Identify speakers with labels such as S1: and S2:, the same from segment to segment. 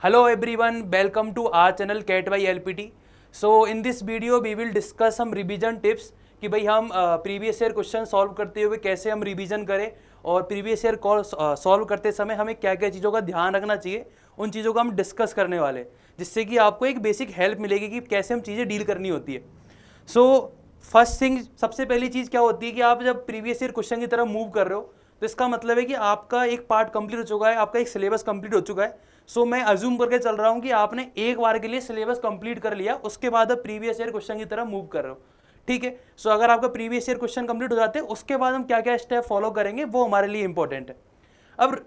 S1: Hello everyone, welcome to our channel Cat by LPT. So in this video we will discuss some revision tips कि भाई हम previous year question solve करते हुए कैसे हम revision करें और प्रीवियस ईयर सॉल्व करते समय हमें क्या क्या चीज़ों का ध्यान रखना चाहिए, उन चीज़ों को हम डिस्कस करने वाले हैं, जिससे कि आपको एक बेसिक हेल्प मिलेगी कि कैसे हम चीज़ें डील करनी होती है। सो फर्स्ट थिंग, सबसे पहली चीज़ क्या होती है कि आप जब प्रीवियस ईयर क्वेश्चन की तरफ मूव कर रहे हो तो इसका मतलब है कि आपका एक पार्ट कंप्लीट हो चुका है, आपका एक सिलेबस कंप्लीट हो चुका है। सो मैं अज्यूम करके चल रहा हूँ कि आपने एक बार के लिए सिलेबस कंप्लीट कर लिया, उसके बाद आप प्रीवियस ईयर क्वेश्चन की तरफ मूव कर रहे हो। ठीक है, सो अगर आपका प्रीवियस ईयर क्वेश्चन कंप्लीट हो जाते हैं, उसके बाद हम क्या क्या स्टेप फॉलो करेंगे वो हमारे लिए इंपॉर्टेंट है। अब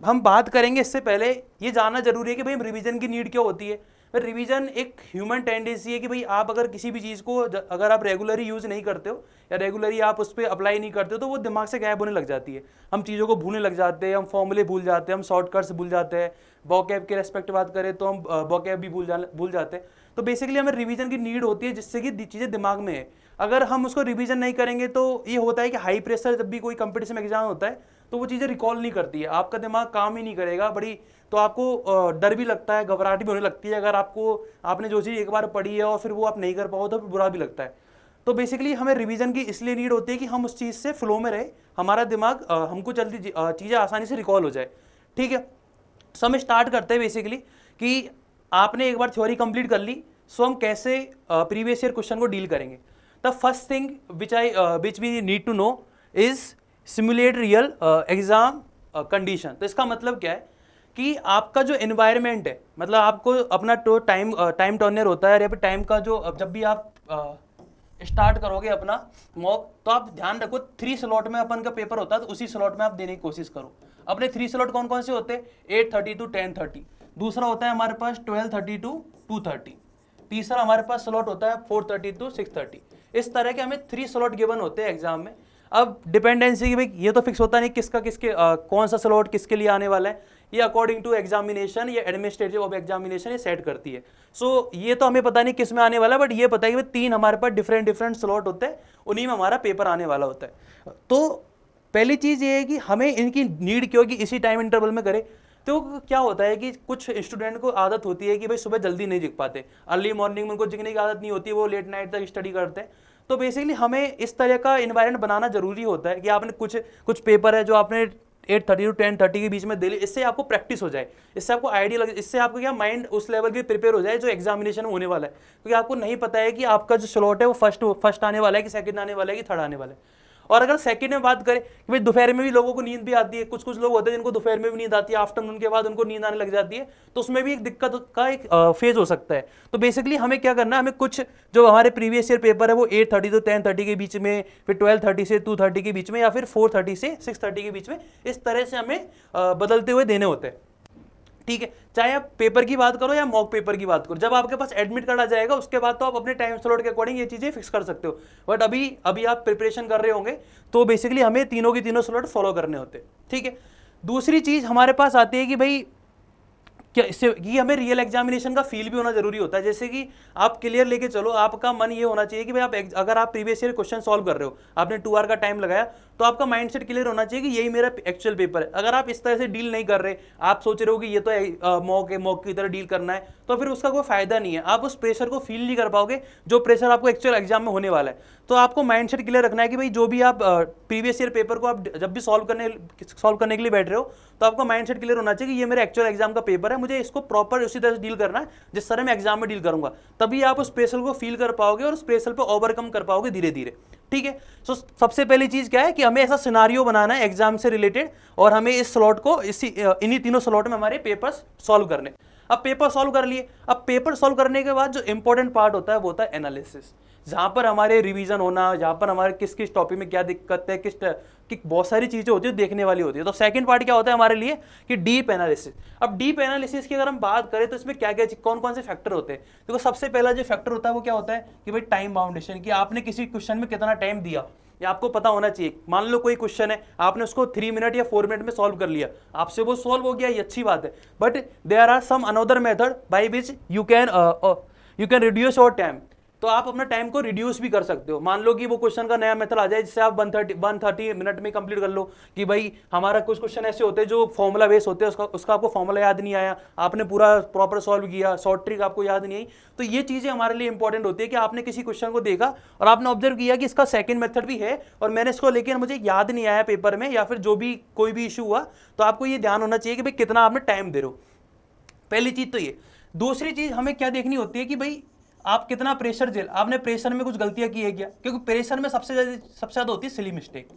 S1: हम बात करेंगे, इससे पहले ये जानना जरूरी है कि भाई रिवीजन की नीड क्यों होती है। रिवीजन एक ह्यूमन टेंडेंसी है कि भाई आप अगर किसी भी चीज़ को अगर आप रेगुलरली यूज़ नहीं करते हो या रेगुलरली आप उस पर अप्लाई नहीं करते हो तो वो दिमाग से गायब होने लग जाती है। हम चीज़ों को भूलने लग जाते हैं, हम फॉर्मूले भूल जाते हैं, हम शॉर्टकट्स भूल जाते हैं। वोकैब के रेस्पेक्ट बात करें तो हम वोकैब भी भूल जाते हैं। तो बेसिकली हमें रिवीजन की नीड होती है जिससे कि चीज़ें दिमाग में है। अगर हम उसको रिवीजन नहीं करेंगे तो ये होता है कि हाई प्रेशर जब भी कोई कंपटीशन एग्जाम होता है तो वो चीज़ें रिकॉल नहीं करती है, आपका दिमाग काम ही नहीं करेगा बड़ी। तो आपको डर भी लगता है, घबराहट भी होने लगती है अगर आपने जो चीज़ एक बार पढ़ी है और फिर वो आप नहीं कर पाओ तो फिर बुरा भी लगता है। तो बेसिकली हमें रिवीजन की इसलिए नीड होती है कि हम उस चीज़ से फ्लो में रहे, हमारा दिमाग हमको जल्दी चीज़ें आसानी से रिकॉल हो जाए। ठीक है, सो हम स्टार्ट करते हैं बेसिकली कि आपने एक बार थ्योरी कंप्लीट कर ली, सो हम कैसे प्रीवियस ईयर क्वेश्चन को डील करेंगे। The first thing which we need to know is simulate real exam condition. तो इसका मतलब क्या है कि आपका जो एनवायरनमेंट है, मतलब आपको अपना तो टाइम टर्नर होता है या फिर टाइम का जो जब भी आप स्टार्ट करोगे अपना मॉक, तो आप ध्यान रखो 3 स्लॉट में अपन का पेपर होता है, तो उसी स्लॉट में आप देने की कोशिश करो। अपने 3 स्लॉट कौन कौन से होते हैं? 8:30 to 10:30। दूसरा होता है हमारे पास 12:30 to 2:30। तीसरा हमारे पास स्लॉट होता है 4:30 to 6:30। इस तरह के हमें 3 स्लॉट गिवन होते हैं एग्जाम में। अब डिपेंडेंसी की भाई ये तो फिक्स होता नहीं किसका किसके कौन सा स्लॉट किसके लिए आने वाला है, ये अकॉर्डिंग टू एग्जामिनेशन या एडमिनिस्ट्रेटिव ऑफ एग्जामिनेशन ये सेट करती है। सो ये तो हमें पता नहीं किस में आने वाला है, बट ये पता है कि 3 हमारे पास डिफरेंट स्लॉट होते हैं, उन्हीं में हमारा पेपर आने वाला होता है। तो पहली चीज़ ये है कि हमें इनकी नीड क्यों कि इसी टाइम इंटरवल में करें। तो क्या होता है कि कुछ स्टूडेंट को आदत होती है कि भाई सुबह जल्दी नहीं जग पाते, अर्ली मॉर्निंग में उनको जगने की आदत नहीं होती है, वो लेट नाइट तक स्टडी करते हैं। तो बेसिकली हमें इस तरह का इन्वायरमेंट बनाना जरूरी होता है कि आपने कुछ पेपर है जो आपने 8:30 to 10:30 के बीच में दे ली, इससे आपको प्रैक्टिस हो जाए, इससे आपको आइडिया लगे, इससे आपको क्या माइंड उस लेवल की प्रिपेयर हो जाए जो एग्जामिनेशन होने वाला है। क्योंकि आपको नहीं पता है कि आपका जो स्लॉट है वो फर्स्ट आने वाला है कि सेकंड आने वाला है कि थर्ड आने वाला है। और अगर सेकंड में बात करें कि भाई दोपहर में भी लोगों को नींद भी आती है, कुछ लोग होते हैं जिनको दोपहर में भी नींद आती है, आफ्टरनून के बाद उनको नींद आने लग जाती है, तो उसमें भी एक दिक्कत का एक फेज हो सकता है। तो बेसिकली हमें क्या करना है, हमें कुछ जो हमारे प्रीवियस ईयर पेपर है वो 8:30 to 10:30 के बीच में, फिर 12:30 से 2:30 के बीच में, या फिर 4:30 से 6:30 के बीच में, इस तरह से हमें बदलते हुए देने होते हैं। ठीक है, चाहे आप पेपर की बात करो या मॉक पेपर की बात करो, जब आपके पास एडमिट कार्ड आ जाएगा उसके बाद तो आप अपने टाइम स्लॉट के अकॉर्डिंग ये चीज़ें फिक्स कर सकते हो। बट अभी आप प्रिपरेशन कर रहे होंगे तो बेसिकली हमें तीनों की तीनों स्लॉट फॉलो करने होते हैं। ठीक है, दूसरी चीज़ हमारे पास आती है कि भाई क्या इससे कि हमें रियल एग्जामिनेशन का फील भी होना जरूरी होता है। जैसे कि आप क्लियर लेके चलो, आपका मन ये होना चाहिए कि भाई अगर आप प्रीवियस ईयर क्वेश्चन सॉल्व कर रहे हो, आपने 2 आवर का टाइम लगाया, तो आपका माइंडसेट क्लियर होना चाहिए कि यही मेरा एक्चुअल पेपर है। अगर आप इस तरह से डील नहीं कर रहे, आप सोच रहे हो कि ये तो मॉक की तरह डील करना है, तो फिर उसका कोई फायदा नहीं है, आप उस प्रेशर को फील नहीं कर पाओगे जो प्रेशर आपको एक्चुअल एग्जाम में होने वाला है। तो आपको माइंडसेट क्लियर रखना है कि भाई जो भी आप प्रीवियस ईयर पेपर को आप जब भी सॉल्व करने के लिए बैठ रहे हो, तो आपका माइंडसेट क्लियर होना चाहिए कि ये मेरा एक्चुअल एग्जाम का पेपर है, मुझे इसको प्रॉपर उसी तरह से डील करना है जिस तरह मैं एग्जाम में डील करूंगा। तभी आप उस प्रेशर को फील कर पाओगे और उस प्रेशर को ओवरकम कर पाओगे धीरे धीरे। ठीक है, सो सबसे पहली चीज क्या है कि हमें ऐसा सिनारियो बनाना है एग्जाम से रिलेटेड, और हमें इस स्लॉट को इन्हीं तीनों स्लॉट में हमारे पेपर्स सॉल्व करने। अब पेपर सॉल्व कर लिए, अब पेपर सॉल्व करने के बाद जो इंपॉर्टेंट पार्ट होता है वो होता है एनालिसिस, जहां पर हमारे रिवीजन होना, जहां पर हमारे किस किस टॉपिक में क्या दिक्कत है, कि बहुत सारी चीजें होती है देखने वाली होती है। तो सेकंड पार्ट क्या होता है हमारे लिए कि डीप एनालिसिस। अब डीप एनालिसिस की अगर हम बात करें तो इसमें क्या क्या कौन कौन से फैक्टर होते हैं। देखो सबसे पहला जो फैक्टर होता है वो क्या होता है कि भाई टाइम बाउंडेशन, कि आपने किसी क्वेश्चन में कितना टाइम दिया, ये आपको पता होना चाहिए। मान लो कोई क्वेश्चन है, आपने उसको 3 मिनट या 4 मिनट में सॉल्व कर लिया, आपसे वो सॉल्व हो गया, ये अच्छी बात है। But there are some another method by which you can reduce your time. तो आप अपना टाइम को रिड्यूस भी कर सकते हो। मान लो कि वो क्वेश्चन का नया मेथड आ जाए जिससे आप 130 मिनट में कंप्लीट कर लो, कि भाई हमारा कुछ क्वेश्चन ऐसे होते हैं जो फॉर्मूला बेस होते हैं, उसका आपको फॉर्मूला याद नहीं आया, आपने पूरा प्रॉपर सॉल्व किया, शॉर्ट ट्रिक आपको याद नहीं आई, तो ये चीज़ें हमारे लिए इंपॉर्टेंट होती है कि आपने किसी क्वेश्चन को देखा और आपने ऑब्जर्व किया कि इसका सेकंड मेथड भी है और मैंने इसको लेकर मुझे याद नहीं आया पेपर में, या फिर जो भी कोई भी इशू हुआ, तो आपको ये ध्यान होना चाहिए कि भाई कितना आपने टाइम दे रहे हो। पहली चीज तो ये। दूसरी चीज हमें क्या देखनी होती है कि भाई आप कितना प्रेशर झेल, आपने प्रेशर में कुछ गलतियां की है क्या, क्योंकि प्रेशर में सबसे ज्यादा होती है सिली मिस्टेक।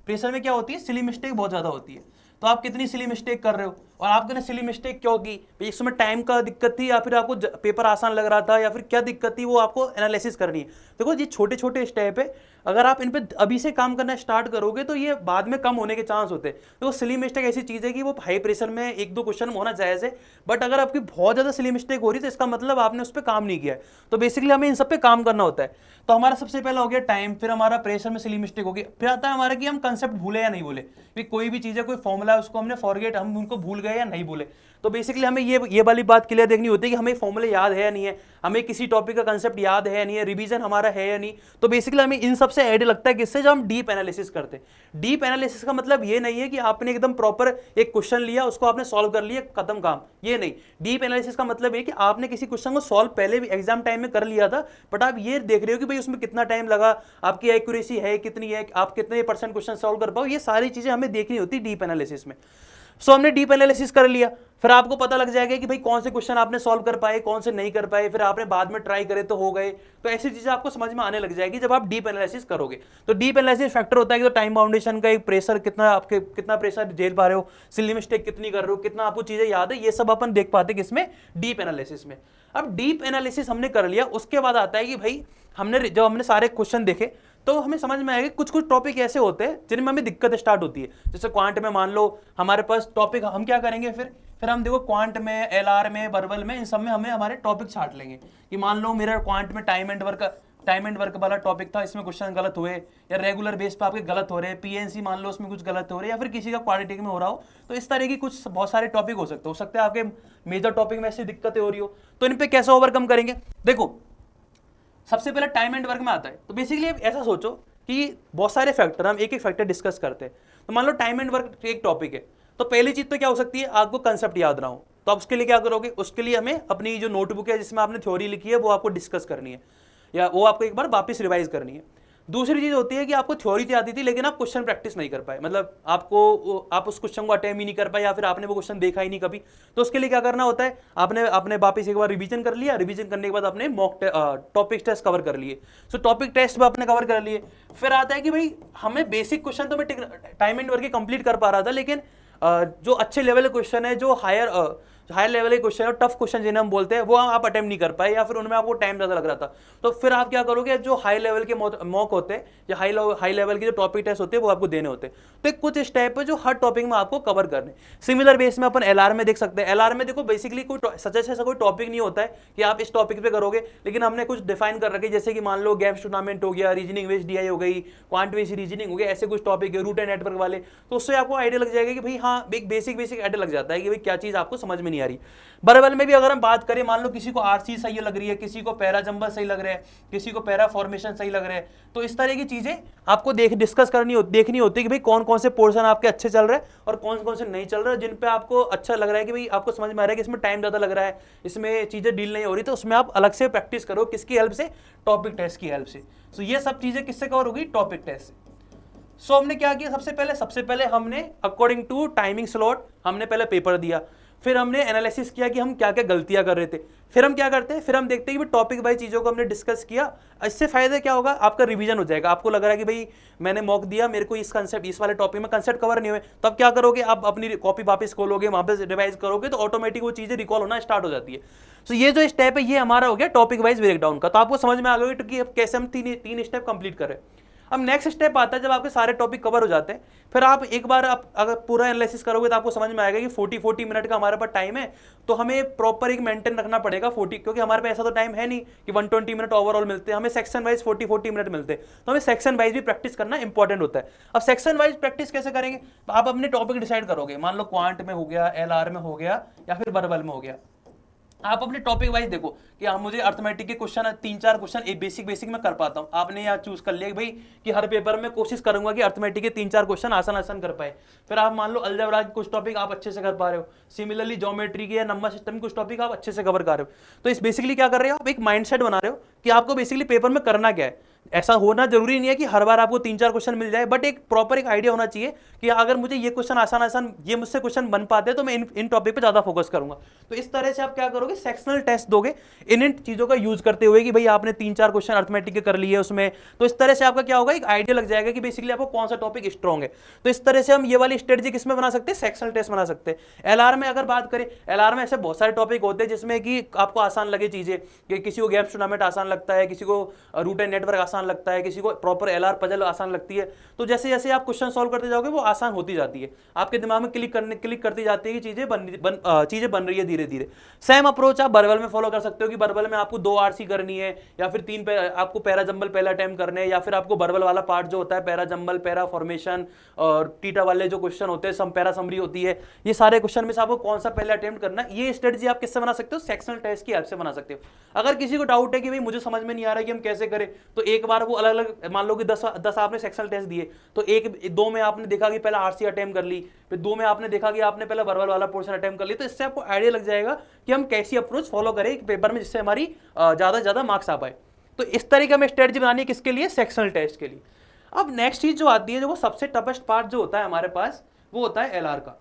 S1: प्रेशर में क्या होती है, सिली मिस्टेक बहुत ज्यादा होती है। तो आप कितनी सिली मिस्टेक कर रहे हो और आपने सिली मिस्टेक क्यों की, भाई इसमें टाइम का दिक्कत थी या फिर आपको पेपर आसान लग रहा था या फिर क्या दिक्कत थी, वो आपको एनालिसिस करनी है। देखो ये छोटे छोटे स्टेप है, अगर आप इन पे अभी से काम करना स्टार्ट करोगे तो ये बाद में कम होने के चांस होते हैं। तो सिली मिस्टेक ऐसी चीज है कि वो हाई प्रेशर में एक दो क्वेश्चन में होना जायज है, बट अगर आपकी बहुत ज्यादा सिली मिस्टेक हो रही है तो इसका मतलब आपने उस पर काम नहीं किया है। तो बेसिकली हमें इन सब पे काम करना होता है। तो हमारा सबसे पहला हो गया टाइम, फिर हमारा प्रेशर में सिली मिस्टेक होगी, फिर आता है हमारा कि हम कंसेप्ट भूले या नहीं भूले, कोई भी चीज है, कोई फॉर्मूला है, उसको हमने फॉरगेट, हम उनको भूल गए या नहीं भूले। तो बेसिकली हमें ये वाली बात क्लियर देखनी होती है कि हमें फॉर्मूले याद है या नहीं है, हमें किसी टॉपिक का कंसेप्ट याद है या नहीं है, रिवीजन हमारा है या नहीं। तो बेसिकली हमें इन सबसे ऐड लगता है किससे, जब हम डीप एनालिसिस करते हैं। डीप एनालिसिस का मतलब ये नहीं है कि आपने एकदम प्रॉपर एक क्वेश्चन लिया, उसको आपने सॉल्व कर लिया, खत्म काम, ये नहीं। डीप एनालिसिस का मतलब ये कि आपने किसी क्वेश्चन को सॉल्व पहले भी एग्जाम टाइम में कर लिया था, बट आप ये देख रहे हो कि भाई उसमें कितना टाइम लगा, आपकी एक्यूरेसी है कितनी है, आप कितने % क्वेश्चन सॉल्व कर पाओ, ये सारी चीजें हमें देखनी होती है डीप एनालिसिस में। सो हमने डीप एनालिसिस कर लिया, फिर आपको पता लग जाएगा कि भाई कौन से क्वेश्चन आपने सॉल्व कर पाए, कौन से नहीं कर पाए, फिर आपने बाद में ट्राई करे तो हो गए। तो ऐसी चीजें आपको समझ में आने लग जाएगी जब आप डीप एनालिसिस करोगे। तो डीप एनालिसिस फैक्टर होता है कि तो टाइम बाउंडेशन का एक प्रेशर कितना, आपके कितना प्रेशर झेल पा रहे हो, सिली मिस्टेक कितनी कर रहे हो, कितना आपको चीजें याद है, ये सब अपन देख पाते किसमें, डीप एनालिसिस में। अब डीप एनालिसिस हमने कर लिया, उसके बाद आता है कि भाई जब हमने सारे क्वेश्चन देखे तो हमें समझ में आएगा कुछ कुछ टॉपिक ऐसे होते हैं जिनमें हमें दिक्कत स्टार्ट होती है। जैसे क्वांट में मान लो हमारे पास टॉपिक, हम क्या करेंगे, फिर हम देखो क्वांट में, एलआर में, वर्बल में, इन सब में हमें हमारे टॉपिक छाट लेंगे कि मान लो मेरा क्वांट में टाइम एंड वर्क वाला टॉपिक था, इसमें क्वेश्चन गलत हुए, या रेगुलर बेस पे आपके गलत हो रहे हैं, पीएनसी मान लो उसमें कुछ गलत हो रहे हैं, या फिर किसी का क्वालिटी में हो रहा हो। तो इस तरह की कुछ बहुत सारे टॉपिक हो सकते हैं आपके मेजर टॉपिक में ऐसी दिक्कतें हो रही हो, तो इन पे कैसे ओवरकम करेंगे। देखो सबसे पहले टाइम एंड वर्क में आता है। तो बेसिकली ऐसा सोचो कि बहुत सारे फैक्टर, हम एक एक फैक्टर डिस्कस करते हैं। तो मान लो टाइम एंड वर्क एक टॉपिक है, तो पहली चीज तो क्या हो सकती है, आपको कंसेप्ट याद ना हो, तो आप उसके लिए क्या करोगे, उसके लिए हमें अपनी जो नोटबुक है जिसमें आपने थ्योरी लिखी है वो आपको डिस्कस करनी है, या वो आपको एक बार वापस रिवाइज करनी है। दूसरी चीज होती है कि आपको थ्योरी तो आती थी लेकिन आप क्वेश्चन प्रैक्टिस नहीं कर पाए, मतलब आप उस क्वेश्चन को अटेम्प्ट ही नहीं कर पाए, या फिर आपने वो क्वेश्चन देखा ही नहीं कभी। तो उसके लिए क्या करना होता है, आपने वापस एक बार रिवीजन कर लिया, रिवीजन करने के बाद आपने मॉक टॉपिक टेस्ट कवर कर लिए। सो टॉपिक टेस्ट में आपने कवर कर लिए, फिर आता है कि भाई हमें बेसिक क्वेश्चन तो मैं टाइम एंड वर्क कंप्लीट कर पा रहा था, लेकिन जो अच्छे लेवल के क्वेश्चन है, जो हायर लेवल के क्वेश्चन है, टफ क्वेश्चन जिन्हें हम बोलते हैं, वो आप अटेम्प्ट नहीं कर पाए, या फिर उनमें आपको टाइम ज़्यादा लग रहा था। तो फिर आप क्या करोगे, जो हाई लेवल के मॉक होते हैं या हाई लेवल के जो टॉपिक टेस्ट होते हैं वो आपको देने होते हैं। तो एक कुछ स्टेप है जो हर टॉपिक में आपको कवर करने। सिमिलर बेस में अपन एलआर में देख सकते हैं। एलआर में देखो बेसिकली कोई सच ऐसा कोई टॉपिक नहीं होता है कि आप इस टॉपिक पे करोगे, लेकिन हमने कुछ डिफाइन कर रखे, जैसे कि मान लो गेम्स टूर्नामेंट हो गया, रीजनिंग बेस्ड डीआई हो गई, क्वांट बेस्ड रीजनिंग हो गया, ऐसे कुछ टॉपिक है, रूट एंड नेटवर्क वाले। तो उससे आपको आइडिया लग जाएगा कि भाई हाँ, एक बेसिक आइडिया लग जाता है कि भाई क्या चीज़ आपको समझ में नहीं आ रही। वर्बल में भी अगर हम बात करें, मान लो किसी को आरसी सही लग रही है, किसी को पैरा जंबल सही लग रहा है, किसी को पैरा फॉर्मेशन सही लग रहा है, तो इस तरह की चीजें आपको डिस्कस देखनी होती है कि भाई कौन कौन से पोर्शन आपके अच्छे चल रहे हैं और कौन कौन से नहीं चल रहे हैं, जिन पे आपको अच्छा लग रहा है कि भाई आपको समझ में आ रहा है कि इसमें टाइम ज्यादा लग रहा है, इसमें चीजें डील नहीं हो रही, तो उसमें आप अलग से प्रैक्टिस करो, किसकी हेल्प से, टॉपिक टेस्ट की हेल्प से। सो ये सब चीजें किससे कवर होगी, टॉपिक टेस्ट से। सो हमने क्या किया, सबसे पहले हमने अकॉर्डिंग टू टाइमिंग स्लॉट हमने पहले पेपर दिया, फिर हमने एनालिसिस किया कि हम क्या क्या गलतियां कर रहे थे। फिर हम क्या करते हैं, फिर हम देखते हैं कि टॉपिक वाइज चीज़ों को हमने डिस्कस किया। इससे फायदा क्या होगा, आपका रिवीजन हो जाएगा। आपको लग रहा है कि भाई मैंने मॉक दिया, मेरे को इस वाले टॉपिक में कंसेप्ट कवर नहीं हुए, तो आप क्या करोगे, आप अपनी कॉपी वापस खोलोगे, वहाँ पे रिवाइज करोगे, तो ऑटोमेटिक वो चीज़ें रिकॉल होना स्टार्ट हो जाती है। तो ये जो स्टेप है ये हमारा हो गया टॉपिक वाइज ब्रेकडाउन का। तो आपको समझ में आ गया कि कैसे हम तीन स्टेप कंप्लीट करें। अब नेक्स्ट स्टेप आता है जब आपके सारे टॉपिक कवर हो जाते हैं, फिर आप एक बार आप अगर पूरा एनालिसिस करोगे तो आपको समझ में आएगा कि 40 मिनट का हमारे पास टाइम है, तो हमें प्रॉपर एक मेंटेन रखना पड़ेगा 40, क्योंकि हमारे पास ऐसा तो टाइम है नहीं कि 120 मिनट ओवरऑल मिलते हैं, हमें सेक्शन वाइज 40 मिनट मिलते हैं, तो हमें सेक्शन वाइज भी प्रैक्टिस करना इंपॉर्टेंट होता है। अब सेक्शन वाइज प्रैक्टिस कैसे करेंगे, तो आप अपने टॉपिक डिसाइड करोगे, मान लो क्वांट में हो गया, एलआर में हो गया, या फिर वर्बल में हो गया। आप अपने टॉपिक वाइज देखो कि हाँ मुझे अर्थमेटिक के क्वेश्चन 3-4 क्वेश्चन बेसिक बेसिक में कर पाता हूँ, आपने यहाँ चूज कर लिया कि भाई कि हर पेपर में कोशिश करूंगा कि अर्थमेटिक के 3-4 क्वेश्चन आसान आसान कर पाए। फिर आप मान लो अलजेब्रा के कुछ टॉपिक आप अच्छे से कर पा रहे हो, सिमिलरली ज्योमेट्री के या नंबर सिस्टम के कुछ टॉपिक आप अच्छे से कवर कर रहे हो। तो इस बेसिकली क्या कर रहे हो, आप एक माइंडसेट बना रहे हो कि आपको बेसिकली पेपर में करना क्या है। ऐसा होना जरूरी नहीं है कि हर बार आपको 3-4 क्वेश्चन मिल जाए, बट एक प्रॉपर एक आइडिया होना चाहिए कि अगर मुझे ये क्वेश्चन आसान आसान ये मुझसे क्वेश्चन बन पाते हैं तो मैं इन टॉपिक पे ज्यादा फोकस करूंगा। तो इस तरह से आप क्या करोगे, सेक्शनल टेस्ट दोगे इन चीजों का यूज करते हुए कि भाई आपने 3-4 क्वेश्चन अर्थमेटिक के कर लिए उसमें, तो इस तरह से आपका क्या होगा, एक आइडिया लग जाएगा कि बेसिकली आपको कौन सा टॉपिक स्ट्रॉन्ग है। तो इस तरह से हम ये वाली स्ट्रेटजी किसमें बना सकते हैं, सेक्शनल टेस्ट बना सकते हैं। एलआर में अगर बात करें, एलआर में ऐसे बहुत सारे टॉपिक होते हैं जिसमें कि आपको आसान लगे चीजें, कि किसी को गेम्स टूर्नामेंट आसान लगता है, किसी को रूट एंड नेटवर्क आसान लगता है, किसी को प्रॉपर एलआर पजल आसान लगती है। तो जैसे जैसे आप क्वेश्चन सॉल्व करते जाओगे वो आसान होती जाती है, आपके दिमाग में क्लिक करती जाती है कि चीजें बन रही है धीरे धीरे। सेम अप्रोच आप बर्बल में फॉलो कर सकते हो कि बर्बल में आपको 2 आरसी करनी है या फिर 3 आपको पैरा जंबल पहला अटेम्प्ट करने हैं, या फिर आपको बर्बल वाला पार्ट जो होता है पैरा जंबल पैरा फॉर्मेशन और टीटा वाले जो क्वेश्चन होते हैं पैरा समरी होती है, ये सारे क्वेश्चन में से आपको कौन सा पहले अटेम्प्ट करना है, ये स्ट्रेटजी आप किससे बना सकते हो, सेक्शनल टेस्ट की हेल्प से बना सकते हो। अगर किसी को डाउट है कि भाई मुझे समझ में नहीं आ रहा है कि हम कैसे करें, तो एक बार वो अलग अलग मान लो कि 10 आपने सेक्शनल टेस्ट दिए, तो 1-2 में आपने देखा कि पहला आरसी अटेम्प्ट कर ली, फिर 2 में आपने देखा कि आपने पहला बर्बल वाला पोर्शन अटेम्प्ट कर लिया। तो इससे आपको आइडिया लग जाएगा कि हम कैसी अप्रोच फॉलो करें पेपर में जिससे हमारी ज्यादा ज्यादा मार्क्स आ पाए। तो इस तरीके में स्ट्रेटजी बनानी है किसके लिए, सेक्शनल टेस्ट के लिए। अब नेक्स्ट चीज जो आती है, जो वो सबसे टफेस्ट पार्ट जो होता है हमारे पास, वो होता है एलआर का।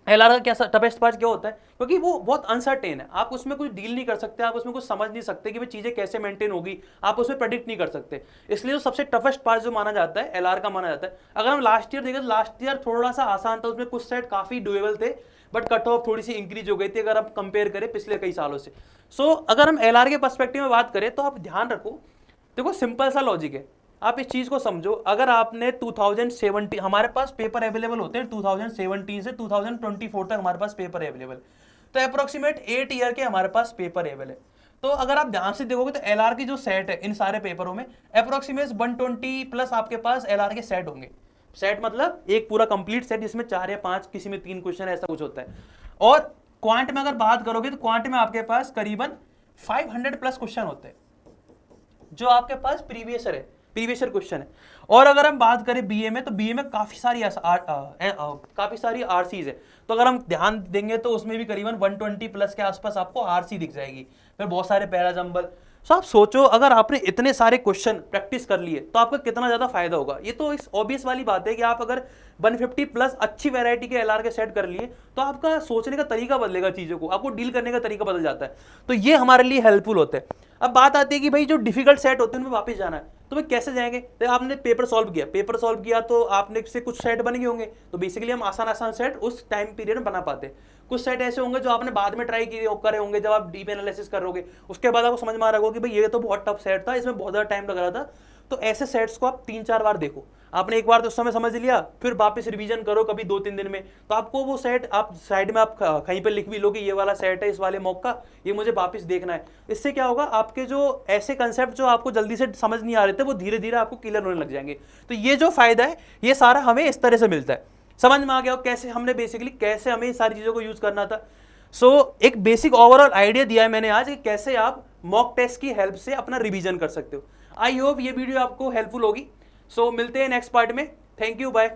S1: एलआर का क्या टफेस्ट पार्ट क्या होता है, क्योंकि वो बहुत अनसर्टेन है, आप उसमें कुछ डील नहीं कर सकते, आप उसमें कुछ समझ नहीं सकते कि वो चीजें कैसे मेंटेन होगी, आप उसमें प्रेडिक्ट नहीं कर सकते। इसलिए जो सबसे टफेस्ट पार्ट जो माना जाता है एलआर का माना जाता है। अगर हम लास्ट ईयर देखें तो लास्ट ईयर थोड़ा सा आसान था, उसमें कुछ सेट काफी डुएबल थे, बट कट ऑफ थोड़ी सी इंक्रीज हो गई थी अगर आप कंपेयर करें पिछले कई सालों से। सो अगर हम एलआर के पर्सपेक्टिव में बात करें तो आप ध्यान रखो, देखो सिंपल सा लॉजिक है, आप इस चीज को समझो। अगर आपने 2017, हमारे पास पेपर अवेलेबल होते हैं 2017 से 2024 तक हमारे पास पेपर अवेलेबल, तो अप्रोक्सीमेट 8 ईयर के हमारे पास पेपर अवेलेबल है। तो अगर आप ध्यान से देखोगे तो एलआर की जो सेट है इन सारे पेपरों में अप्रोक्सीमेट 120 प्लस आपके पास एलआर के सेट होंगे। सेट मतलब एक पूरा कंप्लीट सेट जिसमें 4 या 5, किसी में 3 क्वेश्चन ऐसा कुछ होता है। और क्वांट में अगर बात करोगे तो क्वांट में आपके पास करीबन 500 प्लस क्वेश्चन होते हैं जो आपके पास प्रीवियस ईयर क्वेश्चन है। और अगर हम बात करें बीए में, तो बीए में काफी सारी आरसीज है, तो अगर हम ध्यान देंगे तो उसमें भी करीबन 120 प्लस के आसपास आपको आरसी दिख जाएगी, फिर बहुत सारे पैराजंबल। सो आप सोचो अगर आपने इतने सारे क्वेश्चन प्रैक्टिस कर लिए तो आपका कितना ज्यादा फायदा होगा। ये तो इस ऑब्वियस वाली बात है कि आप अगर 150 प्लस अच्छी वैरायटी के एलआर के सेट कर लिए तो आपका सोचने का तरीका बदलेगा, चीजों को आपको डील करने का तरीका बदल जाता है। तो ये हमारे लिए हेल्पफुल होता है। अब बात आती है कि भाई जो डिफिकल्ट सेट होते हैं उनमें वापस जाना है, तो भाई कैसे जाएंगे। तो आपने पेपर सॉल्व किया तो आपने से कुछ सेट बन गए होंगे, तो बेसिकली हम आसान सेट उस टाइम पीरियड में बना पाते हैं। कुछ सेट ऐसे होंगे जो आपने बाद में ट्राई करे होंगे, जब आप डीप एनालिसिस करोगे उसके बाद आपको समझ में आ रहा होगा कि भाई ये तो बहुत टफ सेट था, इसमें बहुत ज़्यादा टाइम लग रहा था। तो ऐसे सेट्स को आप 3-4 बार देखो, आपने एक बार तो उस समय समझ लिया, फिर वापस रिवीजन करो कभी 2-3 दिन में, तो आपको वो सेट आप साइड में आप कहीं पर लिख भी लो कि ये वाला सेट है इस वाले मॉक का, ये मुझे वापस देखना है। इससे क्या होगा, आपके जो ऐसे कंसेप्ट जो आपको जल्दी से समझ नहीं आ रहे थे वो धीरे धीरे आपको क्लियर होने लग जाएंगे। तो ये जो फायदा है ये सारा हमें इस तरह से मिलता है। समझ में आ गया कैसे हमने बेसिकली कैसे हमें इन सारी चीज़ों को यूज करना था। एक बेसिक ओवरऑल आइडिया दिया है मैंने आज कि कैसे आप मॉक टेस्ट की हेल्प से अपना रिवीजन कर सकते हो। आई होप ये वीडियो आपको हेल्पफुल होगी। मिलते हैं नेक्स्ट पार्ट में। Thank you, bye.